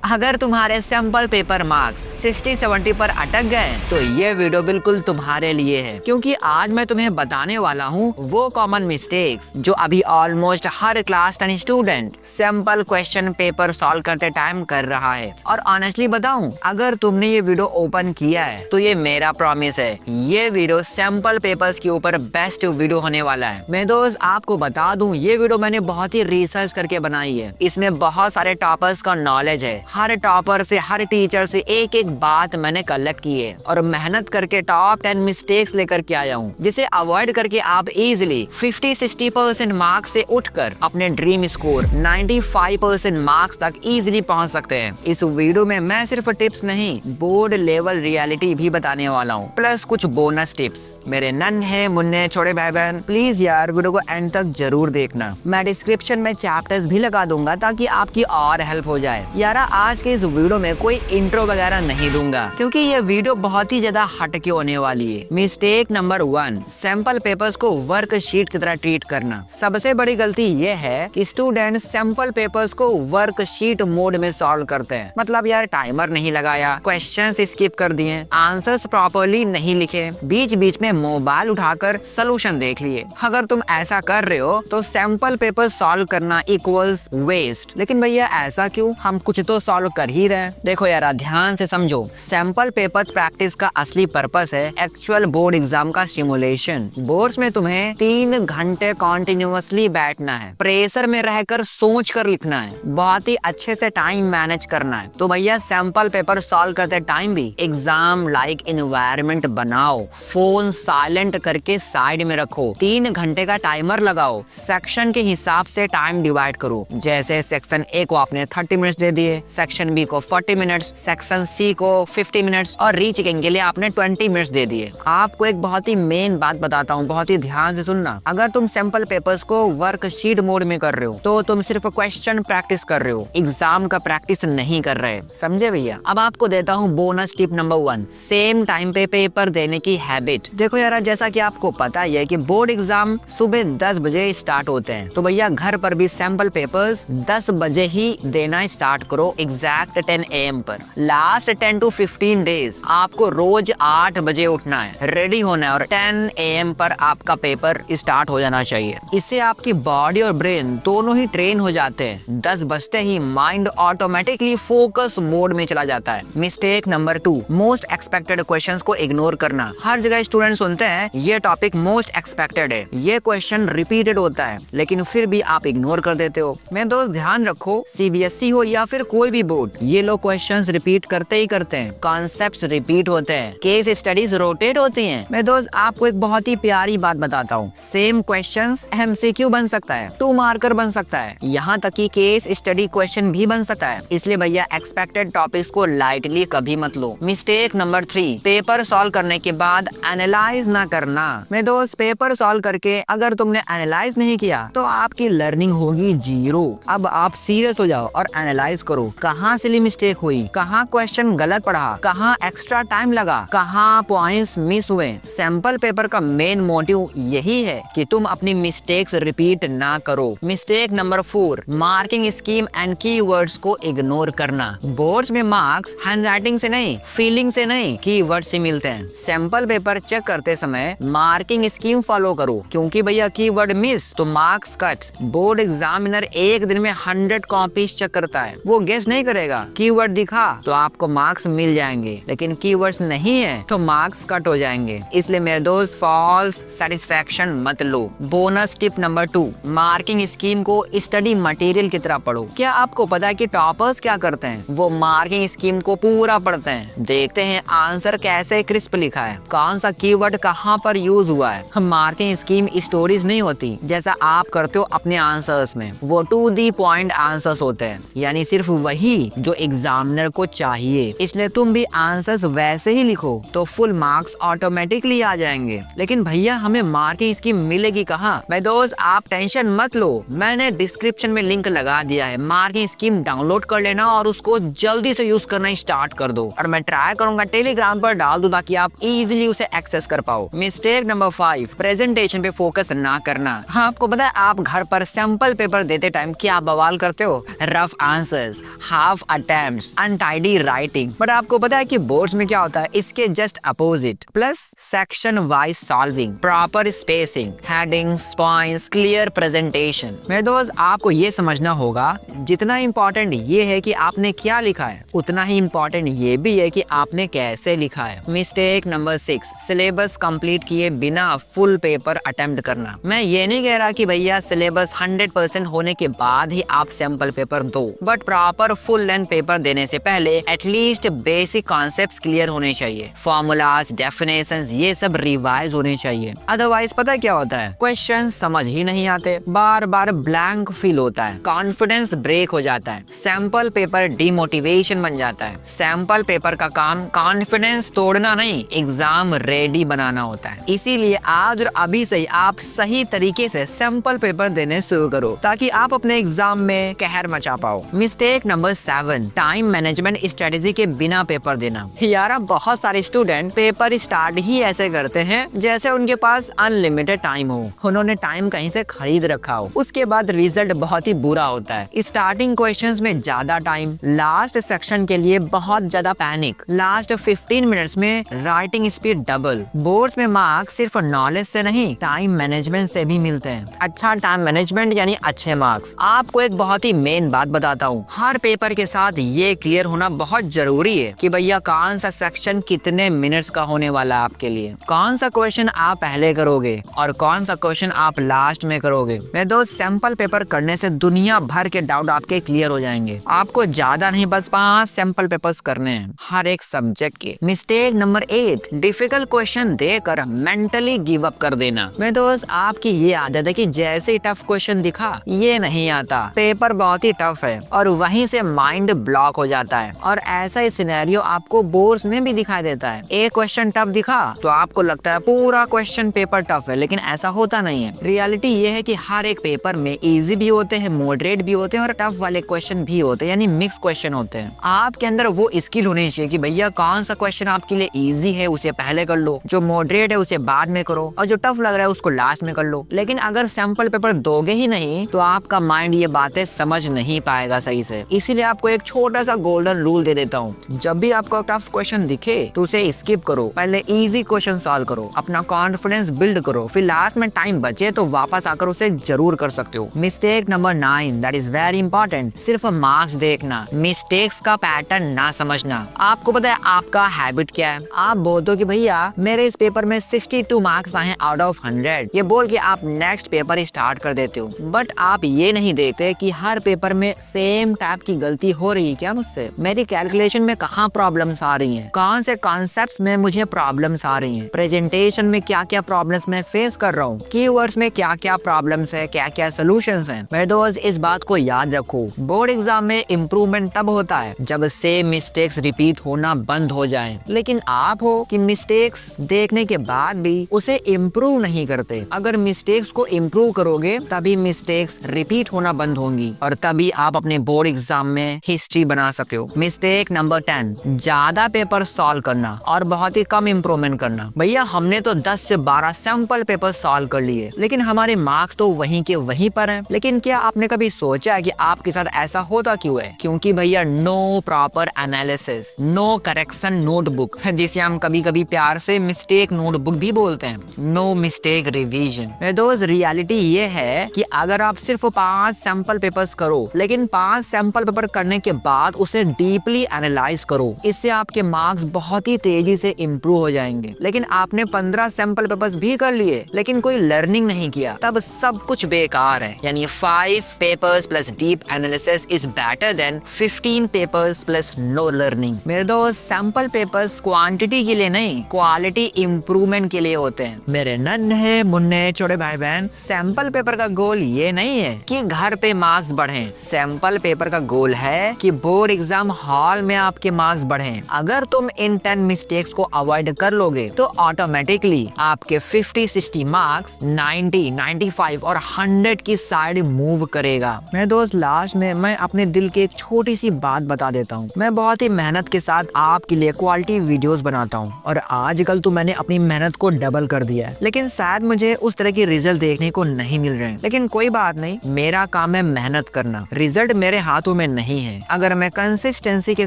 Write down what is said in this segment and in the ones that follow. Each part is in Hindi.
अगर तुम्हारे सैंपल पेपर मार्क्स 60-70 पर अटक गए तो ये वीडियो बिल्कुल तुम्हारे लिए है, क्योंकि आज मैं तुम्हें बताने वाला हूँ वो कॉमन मिस्टेक्स जो अभी ऑलमोस्ट हर class 10 student sample question paper solve करते टाइम कर रहा है। और ऑनेस्टली बताऊं, अगर तुमने ये वीडियो ओपन किया है तो ये मेरा प्रॉमिस है, ये वीडियो सैंपल पेपर्स के ऊपर बेस्ट वीडियो होने वाला है। मैं दोस्त आपको बता दूं, ये वीडियो मैंने बहुत ही रिसर्च करके बनाई है। इसमें बहुत सारे टॉपर्स का नॉलेज है, हर टॉपर से हर टीचर से एक एक बात मैंने कलेक्ट की है और मेहनत करके टॉप 10 मिस्टेक्स लेकर के आया हूँ, जिसे अवॉइड करके आप इजिली 50-60% मार्क्स से उठकर अपने ड्रीम स्कोर 95% मार्क्स तक इजिली पहुँच सकते हैं। इस वीडियो में मैं सिर्फ टिप्स नहीं, बोर्ड लेवल रियलिटी भी बताने वाला हूँ, प्लस कुछ बोनस टिप्स। मेरे नन्हे मुन्ने छोटे भाई बहन, प्लीज यार वीडियो को एंड तक जरूर देखना। मैं डिस्क्रिप्शन में चैप्टर्स भी लगा दूंगा ताकि आपकी और हेल्प हो जाए। यार आज के इस वीडियो में कोई इंट्रो वगैरह नहीं दूंगा, क्योंकि ये वीडियो बहुत ही ज्यादा हटके होने वाली है। मिस्टेक नंबर 1, सैंपल पेपर्स को वर्कशीट की तरह ट्रीट करना। सबसे बड़ी गलती ये है कि स्टूडेंट सैंपल पेपर्स को वर्कशीट मोड में सॉल्व करते हैं। मतलब यार टाइमर नहीं लगाया, क्वेश्चंस स्किप कर दिए, आंसर्स प्रॉपर्ली नहीं लिखे, बीच बीच में मोबाइल उठाकर सोल्यूशन देख लिए। अगर तुम ऐसा कर रहे हो तो सैंपल पेपर सॉल्व करना इक्वल्स वेस्ट। लेकिन भैया ऐसा क्यों, हम कुछ तो सॉल्व कर ही रहे हैं। देखो यार ध्यान से समझो, सैंपल पेपर्स प्रैक्टिस का असली पर्पस है एक्चुअल बोर्ड एग्जाम का सिमुलेशन। बोर्ड्स में तुम्हें 3 घंटे कॉन्टिन्यूअसली बैठना है, प्रेशर में रहकर सोच कर लिखना है, बहुत ही अच्छे से टाइम मैनेज करना है। तो भैया सैंपल पेपर सॉल्व करते टाइम भी एग्जाम लाइक एनवायरनमेंट बनाओ, फोन साइलेंट करके साइड में रखो, 3 घंटे का टाइमर लगाओ, सेक्शन के हिसाब से टाइम डिवाइड करो। जैसे सेक्शन ए को आपने 30 मिनट्स दे दिए, सेक्शन बी को 40 मिनट्स, सेक्शन सी को 50 मिनट्स और रीचेकिंग के लिए आपने 20 मिनट्स दे दिए। आपको एक बहुत ही मेन बात बताता हूँ, बहुत ही ध्यान से सुनना। अगर तुम सैंपल पेपर्स को वर्कशीट मोड में कर रहे हो तो तुम सिर्फ क्वेश्चन प्रैक्टिस कर रहे हो, एग्जाम का प्रैक्टिस नहीं कर रहे। समझे भैया? अब आपको देता हूँ bonus tip number 1, same time पे पेपर देने की हैबिट। देखो यार, जैसा कि आपको पता ही है कि बोर्ड एग्जाम सुबह 10 बजे स्टार्ट होते हैं, तो भैया घर पर भी सैंपल पेपर्स 10 बजे ही देना स्टार्ट करो, एग्जैक्ट 10 AM पर। लास्ट 10 to 15 डेज आपको रोज 8 बजे उठना है, रेडी होना है और 10 AM पर आपका पेपर स्टार्ट हो जाना चाहिए। इससे आपकी बॉडी और ब्रेन दोनों ही ट्रेन हो जाते हैं। 10 बजते ही माइंड ऑटोमेटिकली फोकस मोड में चला जाता है। Mistake number 2, most expected questions को इग्नोर करना। हर जगह स्टूडेंट सुनते हैं ये टॉपिक मोस्ट एक्सपेक्टेड है, ये क्वेश्चन रिपीटेड होता है, लेकिन फिर भी आप इग्नोर कर देते हो। मैं दोस्त ध्यान रखो, CBSE हो या फिर कोई भी बोर्ड, ये लोग क्वेश्चंस रिपीट करते ही करते हैं, कॉन्सेप्ट्स रिपीट होते हैं, केस स्टडीज रोटेट होती हैं। मैं दोस्त आपको एक बहुत ही प्यारी बात बताता हूँ, सेम क्वेश्चंस MCQ बन सकता है, 2 मार्कर बन सकता है, यहाँ तक कि केस स्टडी क्वेश्चन भी बन सकता है। इसलिए भैया एक्सपेक्टेड टॉपिक्स को लाइटली कभी मत लो। मिस्टेक नंबर 3, पेपर सॉल्व करने के बाद एनालाइज ना करना। मैं दोस्त पेपर सॉल्व करके अगर तुमने एनालाइज नहीं किया तो आपकी लर्निंग होगी 0। अब आप सीरियस हो जाओ और एनालाइज करो, कहाँ सिली मिस्टेक हुई, कहाँ क्वेश्चन गलत पढ़ा, कहाँ एक्स्ट्रा टाइम लगा, कहाँ पॉइंट्स मिस हुए। सैंपल पेपर का मेन मोटिव यही है कि तुम अपनी मिस्टेक्स रिपीट ना करो। Mistake number 4, marking scheme and keywords को इग्नोर करना। बोर्ड्स में मार्क्स हैंडराइटिंग से नहीं, फीलिंग से नहीं, कीवर्ड से मिलते हैं। सैंपल पेपर चेक करते समय मार्किंग स्कीम फॉलो करो, क्योंकि भैया कीवर्ड मिस तो मार्क्स कट। बोर्ड एग्जामिनर एक दिन में 100 कॉपीज चेक करता है, वो गेस नहीं करेगा। कीवर्ड दिखा तो आपको मार्क्स मिल जाएंगे, लेकिन कीवर्ड्स नहीं है तो मार्क्स कट हो जाएंगे। इसलिए मेरे दोस्त फॉल्स सेटिस्फैक्शन मत लो। Bonus tip number 2, marking scheme को स्टडी मटेरियल की तरह पढ़ो। क्या आपको पता है कि टॉपर्स क्या करते हैं? वो मार्किंग स्कीम को पूरा पढ़ते हैं, देखते हैं आंसर कैसे क्रिस्प लिखा है, कौन सा कीवर्ड कहाँ पर यूज हुआ है। मार्किंग स्कीम स्टोरीज नहीं होती जैसा आप करते हो अपने आंसर्स में, वो टू दी पॉइंट आंसर्स होते हैं, यानी सिर्फ वही जो एग्जामिनर को चाहिए। इसलिए तुम भी आंसर्स वैसे ही लिखो तो फुल मार्क्स ऑटोमेटिकली आ जाएंगे। लेकिन भैया हमें मार्किंग स्कीम मिलेगी कहाँ? मैं दोस्त आप टेंशन मत लो, मैंने डिस्क्रिप्शन में लिंक लगा दिया है, मार्किंग स्कीम डाउनलोड कर लेना और उसको जल्दी से यूज करना स्टार्ट कर दो। और मैं ट्राई करूंगा टेलीग्राम पर डाल दूं ताकि आप इजीली उसे एक्सेस कर पाओ। मिस्टेक नंबर 5, प्रेजेंटेशन पे फोकस ना करना। आपको पता है आप घर पर सैंपल पेपर देते टाइम क्या बवाल करते हो? Rough answers, half attempts, untidy writing. But आपको पता है कि बोर्ड्स में क्या होता है, इसके just opposite. Plus section wise solving, proper spacing, headings, points, clear presentation. मेरे दोस्त आपको ये समझना होगा जितना इम्पोर्टेंट ये है कि आपने क्या लिखा है, उतना ही इम्पोर्टेंट ये भी है कि आपने कैसे लिखा है। मिस्टेक नंबर 6, सिलेबस कंप्लीट किए बिना फुल पेपर अटेम्प्ट करना। मैं ये नहीं कह रहा कि भैया सिलेबस 100% होने के बाद ही आप सैंपल पेपर दो, but proper full length paper देने से पहले एटलीस्ट बेसिक कॉन्सेप्ट्स क्लियर होने चाहिए, फॉर्मूलाज, डेफिनेशंस, ये सब रिवाइज होने चाहिए। अदरवाइज पता क्या होता है, क्वेश्चन समझ ही नहीं आते, बार बार ब्लैंक फील होता है, कॉन्फिडेंस ब्रेक हो जाता है, सैंपल पेपर डिमोटिवेशन बन जाता है। सैंपल पेपर का काम कॉन्फिडेंस तोड़ना नहीं, एग्जाम रेडी बनाना होता है। इसीलिए आज और अभी से आप सही तरीके से सैंपल पेपर देने शुरू करो ताकि आप अपने एग्जाम में कहर मचा पाओ। Mistake number 7, time management strategy के बिना पेपर देना। यार बहुत सारे स्टूडेंट पेपर स्टार्ट ही ऐसे करते हैं जैसे उनके पास अनलिमिटेड टाइम हो, उन्होंने टाइम कहीं से खरीद रखा हो, उसके बाद रिजल्ट बहुत ही बुरा होता है। स्टार्टिंग क्वेश्चंस में ज्यादा टाइम, लास्ट सेक्शन के लिए बहुत ज्यादा पैनिक, लास्ट 15 मिनट्स में राइटिंग स्पीड डबल। बोर्ड्स में मार्क्स सिर्फ नॉलेज से नहीं, टाइम मैनेजमेंट से भी मिलते हैं। अच्छा टाइम मैनेजमेंट यानी अच्छे मार्क्स। आपको एक बहुत ही मेन बात बताता हूँ, हर पेपर के साथ ये क्लियर होना बहुत जरूरी है कि भैया कौन सा सेक्शन कितने मिनट्स का होने वाला है आपके लिए, कौन सा क्वेश्चन आप पहले करोगे और कौन सा क्वेश्चन आप लास्ट में करोगे। मेरे दोस्त सैंपल पेपर करने से दुनिया भर के डाउट आपके क्लियर हो जाएंगे। आपको ज्यादा नहीं, बस 5 सैंपल पेपर्स करने हैं हर एक सब्जेक्ट के। मिस्टेक नंबर 8, डिफिकल्ट क्वेश्चन देकर मेंटली गिव अप कर देना। मेरे दोस्त आपकी ये आदत है कि जैसे ही टफ क्वेश्चन दिखा, ये नहीं आता, पेपर बहुत ही टफ है, और वहीं से माइंड ब्लॉक हो जाता है। और ऐसा ही सिनेरियो आपको बोर्ड्स में भी दिखाई देता है। एक क्वेश्चन टफ दिखा तो आपको लगता है पूरा क्वेश्चन पेपर टफ है, लेकिन ऐसा होता नहीं है। रियलिटी ये है कि हर एक पेपर में इजी भी होते हैं, मॉडरेट भी होते हैं और टफ वाले क्वेश्चन भी होते हैं, यानी मिक्स क्वेश्चन होते हैं। आपके अंदर वो स्किल होनी चाहिए कि भैया कौन सा क्वेश्चन आपके लिए इजी है उसे पहले कर लो, जो मॉडरेट है उसे बाद में करो, और जो टफ लग रहा है उसको लास्ट में कर लो। लेकिन अगर सैंपल पेपर दोगे ही नहीं तो आपका माइंड ये बातें समझ नहीं पाएगा सही से। इसीलिए आपको एक छोटा सा गोल्डन रूल दे देता हूँ, जब भी आपको टफ क्वेश्चन दिखे तो उसे स्किप करो, पहले इजी क्वेश्चन सॉल्व करो, अपना कॉन्फिडेंस बिल्ड करो, फिर लास्ट में टाइम बचे तो वापस आकर उसे जरूर कर सकते हो। Mistake number 9, that is very important, सिर्फ मार्क्स देखना, मिस्टेक्स का पैटर्न ना समझना। आपको पता है आपका हैबिट क्या है, आप बोलते हो कि भैया मेरे इस पेपर में 62 मार्क्स आए आउट ऑफ 100, ये बोल के आप नेक्स्ट पेपर स्टार्ट कर देते हो। बट आप ये नहीं देखते कि हर पेपर में सेम टाइप की गलती हो रही है क्या मुझसे, मेरी कैलकुलेशन में कहाँ प्रॉब्लम्स आ रही हैं, कौन से कॉन्सेप्ट्स में मुझे प्रॉब्लम्स आ रही हैं, प्रेजेंटेशन में क्या क्या प्रॉब्लम्स मैं फेस कर रहा हूँ, कीवर्ड्स में क्या क्या प्रॉब्लम्स है, क्या क्या सोल्यूशंस हैं। मेरे दोस्त इस बात को याद रखो, बोर्ड एग्जाम में इम्प्रूवमेंट तब होता है जब सेम मिस्टेक्स रिपीट होना बंद हो जाए। लेकिन आप हो कि मिस्टेक्स देखने के बाद भी उसे इम्प्रूव नहीं करते। अगर मिस्टेक्स को इम्प्रूव करोगे तभी मिस्टेक्स रिपीट होना बंद होंगी और तभी आप अपने बोर्ड एग्जाम में हिस्ट्री बना सकते हो। मिस्टेक नंबर 10, ज्यादा पेपर सॉल्व करना और बहुत ही कम इम्प्रूवमेंट करना। भैया हमने तो 10 से 12 सैंपल पेपर सॉल्व कर लिए, लेकिन हमारे मार्क्स तो वहीं के वहीं पर हैं। लेकिन क्या आपने कभी सोचा है कि आपके साथ ऐसा होता क्यों है? क्योंकि भैया no proper analysis, no correction notebook, जिसे हम कभी कभी प्यार से मिस्टेक नोटबुक भी बोलते हैं, नो मिस्टेक रिवीजन। मेरे दोस्त रियलिटी ये है कि अगर आप सिर्फ 5 सैंपल पेपर्स करो, लेकिन 5 सैंपल पेपर करने के बाद उसे डीपली एनालाइज करो, इससे आपके मार्क्स बहुत ही तेजी से इम्प्रूव हो जाएंगे। लेकिन आपने 15 सैंपल पेपर्स भी कर लिए लेकिन कोई लर्निंग नहीं किया, तब सब कुछ बेकार है। यानी 5 papers plus deep analysis is better than 15 papers plus know learning. मेरे दोस्त सैंपल पेपर्स क्वांटिटी के लिए नहीं, क्वालिटी इंप्रूवमेंट के लिए होते हैं। मेरे नन्हे मुन्ने छोटे भाई बहन, सैंपल पेपर का गोल ये नहीं है कि घर पे मार्क्स बढ़ें। सैंपल पेपर का गोल है कि बोर्ड एग्जाम हॉल में आपके मार्क्स बढ़ें। अगर तुम इन 10 मिस्टेक्स को अवॉइड कर लोगे तो ऑटोमेटिकली आपके 50-60 मार्क्स 90, 95 और 100 की साइड मूव करेगा। मेरे दोस्त लास्ट में मैं अपने दिल की एक छोटी सी बात बता देता हूँ। मैं बहुत ही मेहनत के साथ आपके लिए क्वालिटी वीडियोस बनाता हूँ और आजकल तो मैंने अपनी मेहनत को डबल कर दिया है, लेकिन शायद मुझे उस तरह के रिजल्ट देखने को नहीं मिल रहे हैं। लेकिन कोई बात नहीं, मेरा काम है मेहनत करना, रिजल्ट मेरे हाथों में नहीं नहीं है। अगर मैं कंसिस्टेंसी के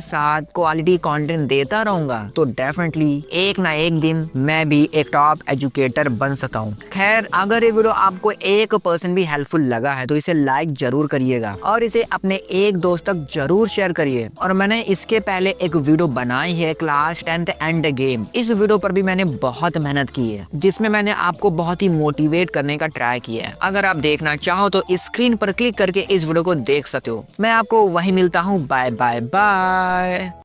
साथ क्वालिटी कंटेंट देता रहूंगा तो डेफिनेटली एक ना एक दिन मैं भी एक टॉप एजुकेटर बन सकता हूँ। खैर, अगर ये वीडियो आपको 1% भी हेल्पफुल लगा है तो इसे लाइक जरूर करिएगा और इसे अपने एक दोस्त तक जरूर शेयर करिए। और मैंने इसके पहले एक वीडियो बनाई है क्लास 10th एंड गेम। इस वीडियो पर भी मैंने बहुत मेहनत की है, जिसमें मैंने आपको बहुत ही मोटिवेट करने का ट्राई किया है। अगर आप देखना चाहो तो स्क्रीन पर क्लिक करके इस वीडियो को देख सकते हो। मैं आपको वहीं मिलता हूँ। Bye bye bye.